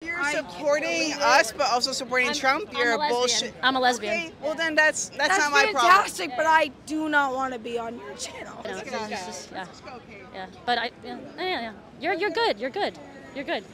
You're supporting us, but also supporting Trump. You're a bullshit. I'm a lesbian. Okay, well then that's not my problem. Fantastic, but I do not want to be on your channel. Yeah. But yeah. You're good. You're good. You're good.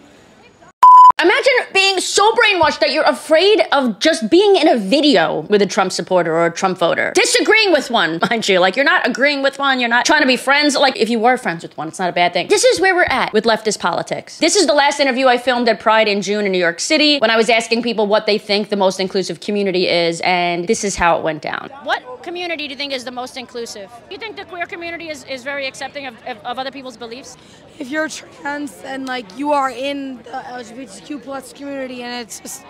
Imagine being so brainwashed that you're afraid of just being in a video with a Trump supporter or a Trump voter. Disagreeing with one, mind you. Like, you're not agreeing with one, you're not trying to be friends. Like, if you were friends with one, it's not a bad thing. This is where we're at with leftist politics. This is the last interview I filmed at Pride in June in New York City when I was asking people what they think the most inclusive community is, and this is how it went down. What community do you think is the most inclusive? Do you think the queer community is very accepting of other people's beliefs? If you're trans and like you are in the LGBTQ plus community, and it's just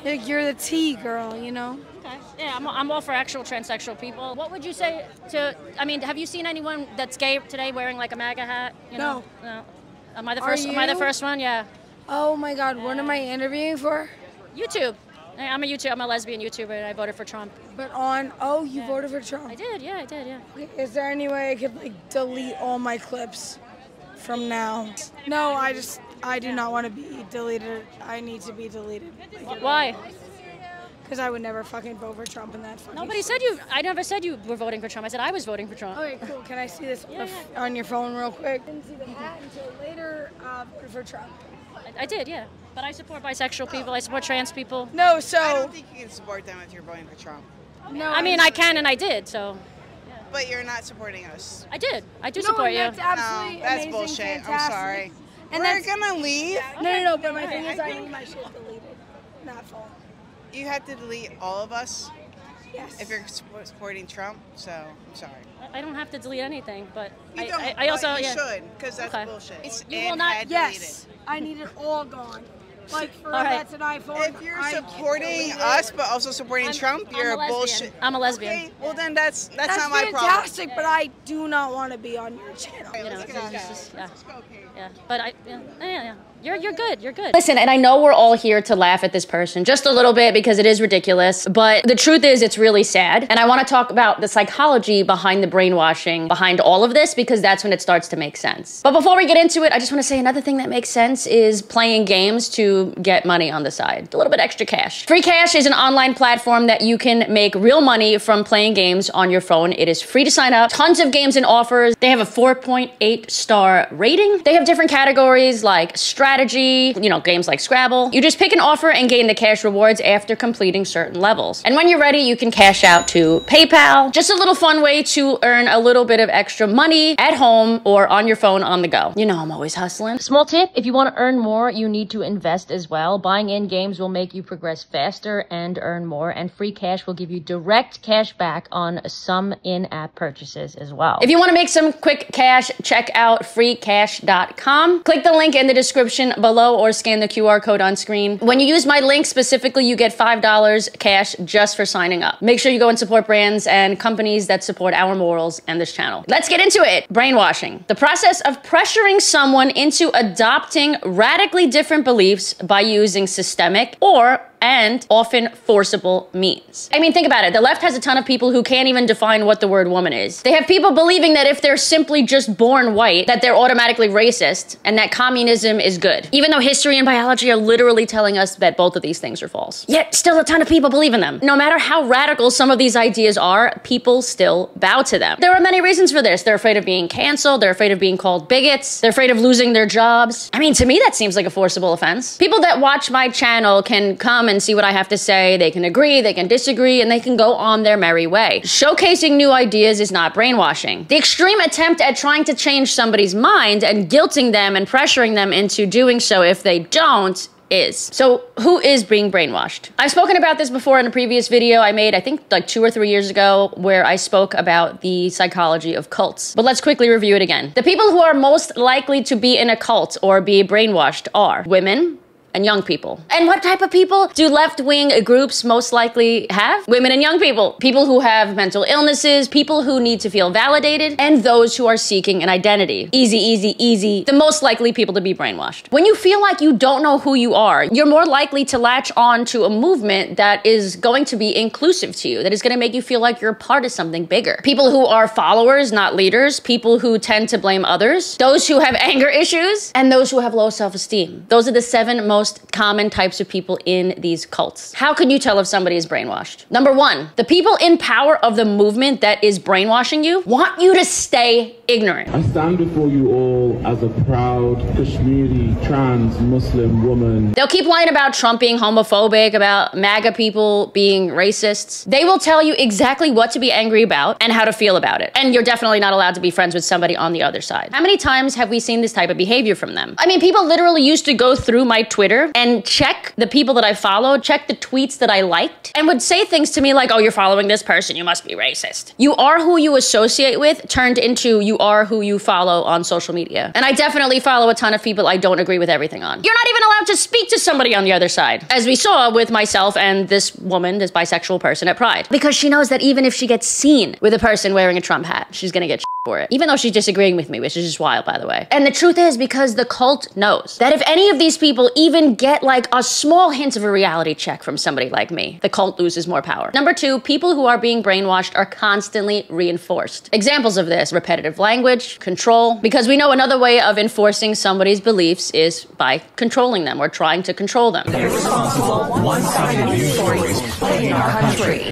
like you're the T girl, you know. Okay. Yeah, I'm all for actual transsexual people. What would you say to? I mean, have you seen anyone that's gay today wearing like a MAGA hat? You know? No. Am I the first? Am I the first one? Yeah. Oh my God, what am I interviewing for? YouTube. I'm a lesbian YouTuber, and I voted for Trump. But you voted for Trump? I did, yeah. Is there any way I could like delete all my clips from now? No, I do not want to be deleted. I need to be deleted. Why? Because I would never fucking vote for Trump in that fucking Nobody said you, I never said you were voting for Trump. I said I was voting for Trump. Okay, cool. Can I see this on your phone real quick? I didn't see the hat until later, voted for Trump. I did, yeah. But I support bisexual people. I support trans people. No, so... I don't think you can support them if you're voting for Trump. No, I mean, I can and I did, so... But you're not supporting us. I did. I do support you. That's absolutely No, that's amazing, bullshit. fantastic. I'm sorry. And We're gonna leave. No, but my thing is I need my shit deleted. Not phone. You have to delete all of us Yes. if you're supporting Trump, so I'm sorry. I don't have to delete anything, but You don't, I also... but you yeah. should, because that's Okay. bullshit. You will not- Yes. I need it all gone. Like for All right. that's an iPhone. If you're supporting us, but also supporting Trump, you're a bullshit. I'm a lesbian. Okay, well then that's not my problem. fantastic, but I do not want to be on your channel. You know, it's just, yeah. But yeah. You're good. You're good. Listen, and I know we're all here to laugh at this person just a little bit because it is ridiculous, but the truth is it's really sad. And I want to talk about the psychology behind the brainwashing behind all of this, because that's when it starts to make sense. But before we get into it, I just want to say another thing that makes sense is playing games to get money on the side. A little bit extra cash. Free Cash is an online platform that you can make real money from playing games on your phone. It is free to sign up. Tons of games and offers. They have a 4.8 star rating. They have different categories like strategy, you know, games like Scrabble. You just pick an offer and gain the cash rewards after completing certain levels. And when you're ready, you can cash out to PayPal. Just a little fun way to earn a little bit of extra money at home or on your phone on the go. You know I'm always hustling. Small tip, if you want to earn more, you need to invest as well. Buying in games will make you progress faster and earn more, and Free Cash will give you direct cash back on some in-app purchases as well. If you want to make some quick cash, check out freecash.com. Click the link in the description below or scan the QR code on screen. When you use my link specifically, you get $5 cash just for signing up. Make sure you go and support brands and companies that support our morals and this channel. Let's get into it. Brainwashing. The process of pressuring someone into adopting radically different beliefs by using systemic and often forcible means. I mean, think about it. The left has a ton of people who can't even define what the word woman is. They have people believing that if they're simply just born white, that they're automatically racist and that communism is good. Even though history and biology are literally telling us that both of these things are false. Yet still a ton of people believe in them. No matter how radical some of these ideas are, people still bow to them. There are many reasons for this. They're afraid of being canceled. They're afraid of being called bigots. They're afraid of losing their jobs. I mean, to me, that seems like a forcible offense. People that watch my channel can come and see what I have to say. They can agree, they can disagree, and they can go on their merry way. Showcasing new ideas is not brainwashing. The extreme attempt at trying to change somebody's mind and guilting them and pressuring them into doing so if they don't is. So who is being brainwashed? I've spoken about this before in a previous video I made, I think like 2 or 3 years ago, where I spoke about the psychology of cults. But let's quickly review it again. The people who are most likely to be in a cult or be brainwashed are women and young people. And what type of people do left-wing groups most likely have? Women and young people. People who have mental illnesses, people who need to feel validated, and those who are seeking an identity. Easy. The most likely people to be brainwashed. When you feel like you don't know who you are, you're more likely to latch on to a movement that is going to be inclusive to you, that is going to make you feel like you're a part of something bigger. People who are followers, not leaders. People who tend to blame others. Those who have anger issues, and those who have low self-esteem. Those are the 7 most most common types of people in these cults. How can you tell if somebody is brainwashed? Number one, the people in power of the movement that is brainwashing you want you to stay ignorant. I stand before you all as a proud Kashmiri trans Muslim woman. They'll keep lying about Trump being homophobic, about MAGA people being racists. They will tell you exactly what to be angry about and how to feel about it. And you're definitely not allowed to be friends with somebody on the other side. How many times have we seen this type of behavior from them? I mean, people literally used to go through my Twitter and check the people that I followed, check the tweets that I liked, and would say things to me like, oh, you're following this person, you must be racist. You are who you associate with turned into you are who you follow on social media. And I definitely follow a ton of people I don't agree with everything on. You're not even allowed to speak to somebody on the other side, as we saw with myself and this woman, this bisexual person at Pride, because she knows that even if she gets seen with a person wearing a Trump hat, she's gonna get for it, even though she's disagreeing with me, which is just wild, by the way. And the truth is, because the cult knows that if any of these people even get like a small hint of a reality check from somebody like me, the cult loses more power. Number two, people who are being brainwashed are constantly reinforced. Examples of this: repetitive language, control, because we know another way of enforcing somebody's beliefs is by controlling them or trying to control them.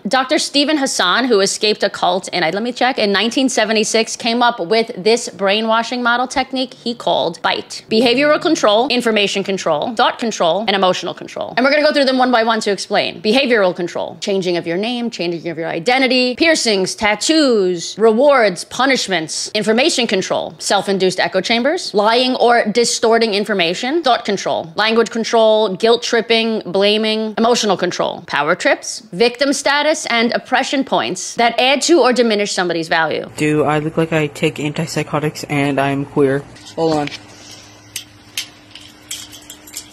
Dr. Stephen Hassan, who escaped a cult in 1976, came up with this brainwashing model technique he called BITE: behavioral control, information control, thought control, and emotional control. And we're gonna go through them one by one to explain. Behavioral control: changing of your name, changing of your identity, piercings, tattoos, rewards, punishments. Information control: self-induced echo chambers, lying or distorting information. Thought control: language control, guilt tripping, blaming. Emotional control: power trips, victim status, and oppression points that add to or diminish somebody's value. Do I look like I take antipsychotics and I'm queer? Hold on.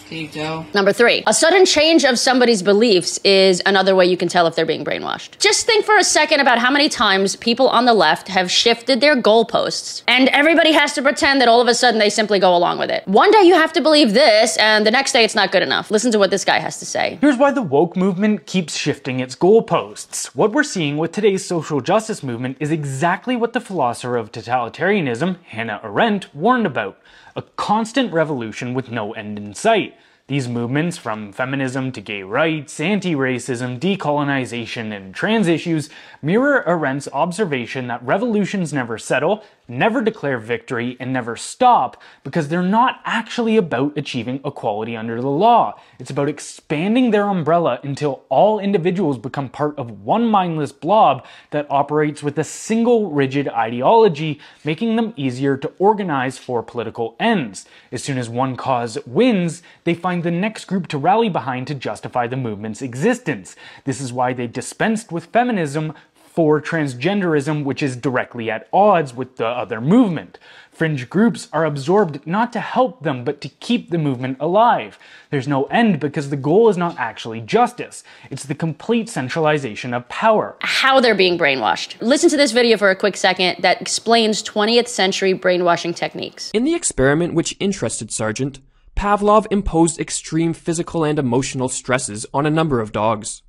Can you tell? Number three, a sudden change of somebody's beliefs is another way you can tell if they're being brainwashed. Just think for a second about how many times people on the left have shifted their goalposts, and everybody has to pretend that all of a sudden they simply go along with it. One day you have to believe this, and the next day it's not good enough. Listen to what this guy has to say. Here's why the woke movement keeps shifting its goalposts. What we're seeing with today's social justice movement is exactly what the philosopher of totalitarianism, Hannah Arendt, warned about: a constant revolution with no end in sight. These movements, from feminism to gay rights, anti-racism, decolonization, and trans issues, mirror Arendt's observation that revolutions never settle, never declare victory, and never stop, because they're not actually about achieving equality under the law. It's about expanding their umbrella until all individuals become part of one mindless blob that operates with a single rigid ideology, making them easier to organize for political ends. As soon as one cause wins, they find the next group to rally behind to justify the movement's existence. This is why they dispensed with feminism for transgenderism, which is directly at odds with the other movement. Fringe groups are absorbed not to help them, but to keep the movement alive. There's no end because the goal is not actually justice. It's the complete centralization of power. How they're being brainwashed. Listen to this video for a quick second that explains 20th century brainwashing techniques. In the experiment which interested Sargent, Pavlov imposed extreme physical and emotional stresses on a number of dogs.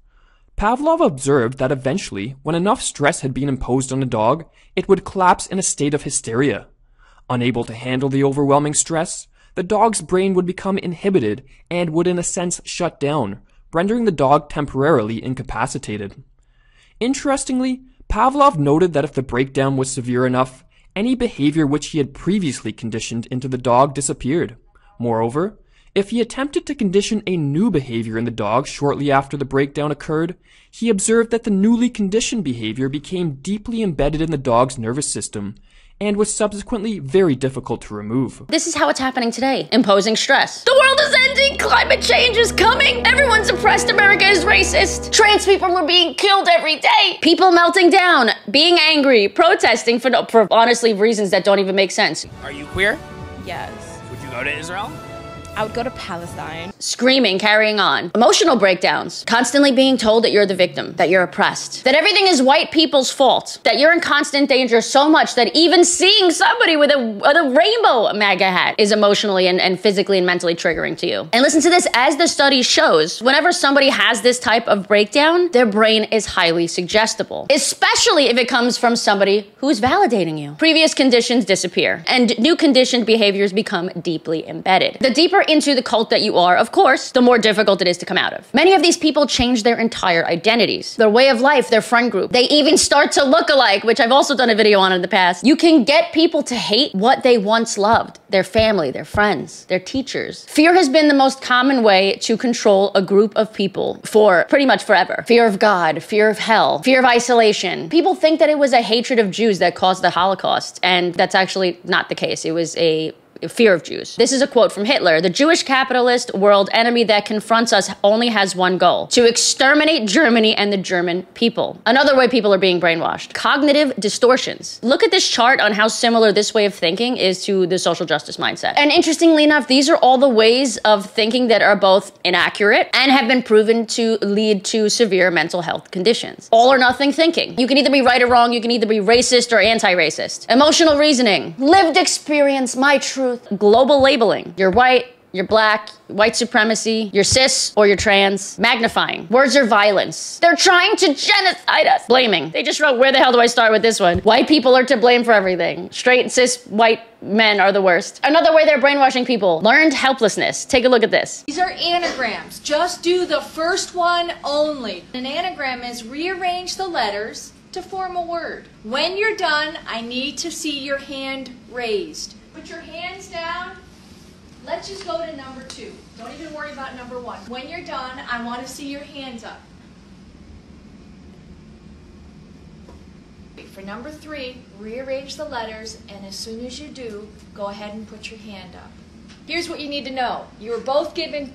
Pavlov observed that eventually, when enough stress had been imposed on a dog, it would collapse in a state of hysteria. Unable to handle the overwhelming stress, the dog's brain would become inhibited and would in a sense shut down, rendering the dog temporarily incapacitated. Interestingly, Pavlov noted that if the breakdown was severe enough, any behavior which he had previously conditioned into the dog disappeared. Moreover, if he attempted to condition a new behavior in the dog shortly after the breakdown occurred, he observed that the newly conditioned behavior became deeply embedded in the dog's nervous system and was subsequently very difficult to remove. This is how it's happening today. Imposing stress. The world is ending! Climate change is coming! Everyone's oppressed! America is racist! Trans people are being killed every day! People melting down, being angry, protesting for honestly reasons that don't even make sense. Are you queer? Yes. Would you go to Israel? I would go to Palestine. Screaming, carrying on. Emotional breakdowns. Constantly being told that you're the victim, that you're oppressed, that everything is white people's fault, that you're in constant danger so much that even seeing somebody with a rainbow MAGA hat is emotionally and physically and mentally triggering to you. And listen to this, as the study shows, whenever somebody has this type of breakdown, their brain is highly suggestible, especially if it comes from somebody who's validating you. Previous conditions disappear, and new conditioned behaviors become deeply embedded. The deeper into the cult that you are, of course, the more difficult it is to come out of. Many of these people change their entire identities, their way of life, their friend group. They even start to look alike, which I've also done a video on in the past. You can get people to hate what they once loved, their family, their friends, their teachers. Fear has been the most common way to control a group of people for pretty much forever. Fear of God, fear of hell, fear of isolation. People think that it was a hatred of Jews that caused the Holocaust, and that's actually not the case. It was a fear of Jews. This is a quote from Hitler. The Jewish capitalist world enemy that confronts us only has one goal: to exterminate Germany and the German people. Another way people are being brainwashed: cognitive distortions. Look at this chart on how similar this way of thinking is to the social justice mindset. And interestingly enough, these are all the ways of thinking that are both inaccurate and have been proven to lead to severe mental health conditions. All or nothing thinking. You can either be right or wrong. You can either be racist or anti-racist. Emotional reasoning. Lived experience, my truth. Global labeling. You're white, you're black, white supremacy, you're cis or you're trans. Magnifying. Words are violence. They're trying to genocide us. Blaming. They just wrote, where the hell do I start with this one? White people are to blame for everything. Straight, cis, white men are the worst. Another way they're brainwashing people: learned helplessness. Take a look at this. These are anagrams. Just do the first one only. An anagram is rearrange the letters to form a word. When you're done, I need to see your hand raised. Put your hands down. Let's just go to number 2. Don't even worry about number 1. When you're done, I want to see your hands up. For number 3, rearrange the letters, and as soon as you do, go ahead and put your hand up. Here's what you need to know. You were both given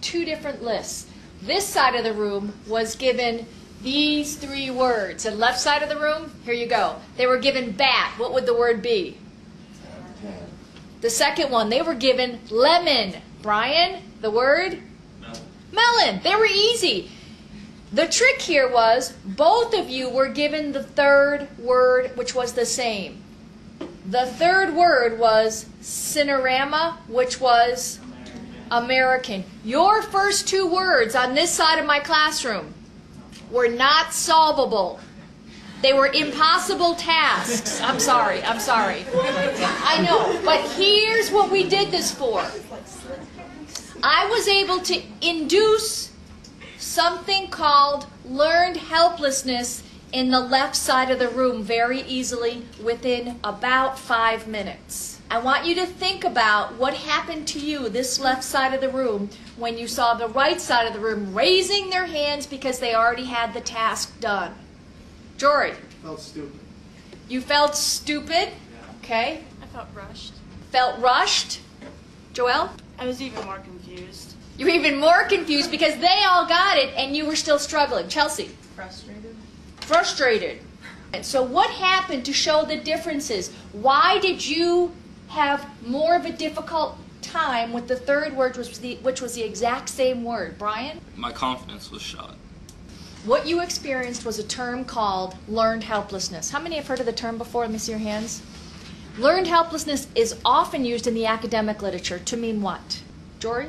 2 different lists. This side of the room was given these 3 words. And left side of the room, here you go. They were given bat. What would the word be? The second one, they were given lemon. Brian, the word? Melon. Melon. They were easy. The trick here was both of you were given the third word, which was the same. The third word was cinerama, which was American. Your first 2 words on this side of my classroom were not solvable. They were impossible tasks. I'm sorry. I know, but here's what we did this for. I was able to induce something called learned helplessness in the left side of the room very easily within about 5 minutes. I want you to think about what happened to you, this left side of the room, when you saw the right side of the room raising their hands because they already had the task done. Jory. Felt stupid. You felt stupid? Yeah. Okay. I felt rushed. Felt rushed? Joelle? I was even more confused. You were even more confused because they all got it and you were still struggling. Chelsea? Frustrated. Frustrated. And so what happened to show the differences? Why did you have more of a difficult time with the third word, which was the exact same word? Brian? My confidence was shot. What you experienced was a term called learned helplessness. How many have heard of the term before? Let me see your hands. Learned helplessness is often used in the academic literature to mean what? Jory?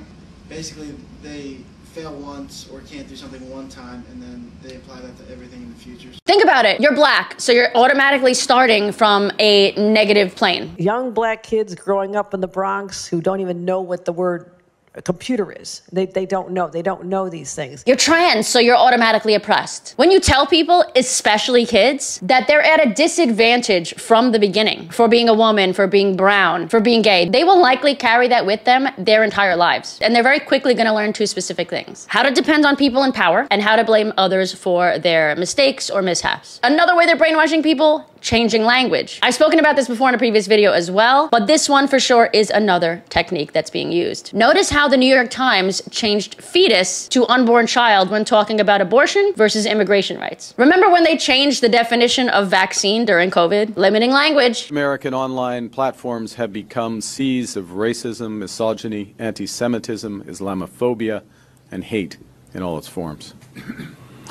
Basically, they fail once or can't do something one time, and then they apply that to everything in the future. Think about it. You're black, so you're automatically starting from a negative plane. Young black kids growing up in the Bronx who don't even know what the word a computer is. They don't know these things. You're trans, so you're automatically oppressed. When you tell people, especially kids, that they're at a disadvantage from the beginning for being a woman, for being brown, for being gay, they will likely carry that with them their entire lives. And they're very quickly gonna learn 2 specific things: how to depend on people in power and how to blame others for their mistakes or mishaps. Another way they're brainwashing people: changing language. I've spoken about this before in a previous video as well, but this one for sure is another technique that's being used. Notice how the New York Times changed fetus to unborn child when talking about abortion versus immigration rights. Remember when they changed the definition of vaccine during COVID? Limiting language. American online platforms have become seas of racism, misogyny, anti-Semitism, Islamophobia, and hate in all its forms.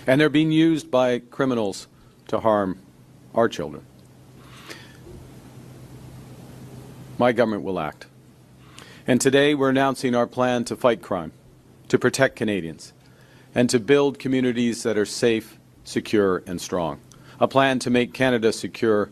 And they're being used by criminals to harm our children. My government will act. And today we're announcing our plan to fight crime, to protect Canadians, and to build communities that are safe, secure, and strong. A plan to make Canada secure,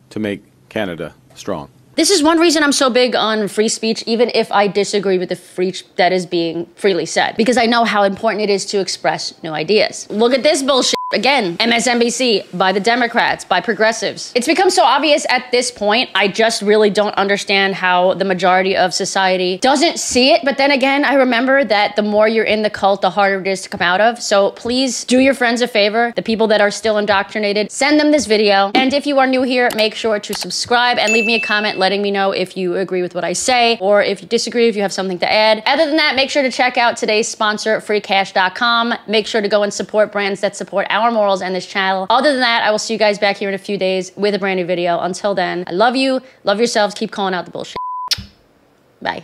to make Canada strong. This is one reason I'm so big on free speech, even if I disagree with the free that is being freely said, because I know how important it is to express new ideas. Look at this bullshit. Again, MSNBC, by the Democrats, by progressives. It's become so obvious at this point, I just really don't understand how the majority of society doesn't see it. But then again, I remember that the more you're in the cult, the harder it is to come out of. So please do your friends a favor, the people that are still indoctrinated, send them this video. And if you are new here, make sure to subscribe and leave me a comment letting me know if you agree with what I say, or if you disagree, if you have something to add. Other than that, make sure to check out today's sponsor, freecash.com. Make sure to go and support brands that support our morals and this channel. Other than that, I will see you guys back here in a few days with a brand new video. Until then, I love you, love yourselves, keep calling out the bullshit. Bye.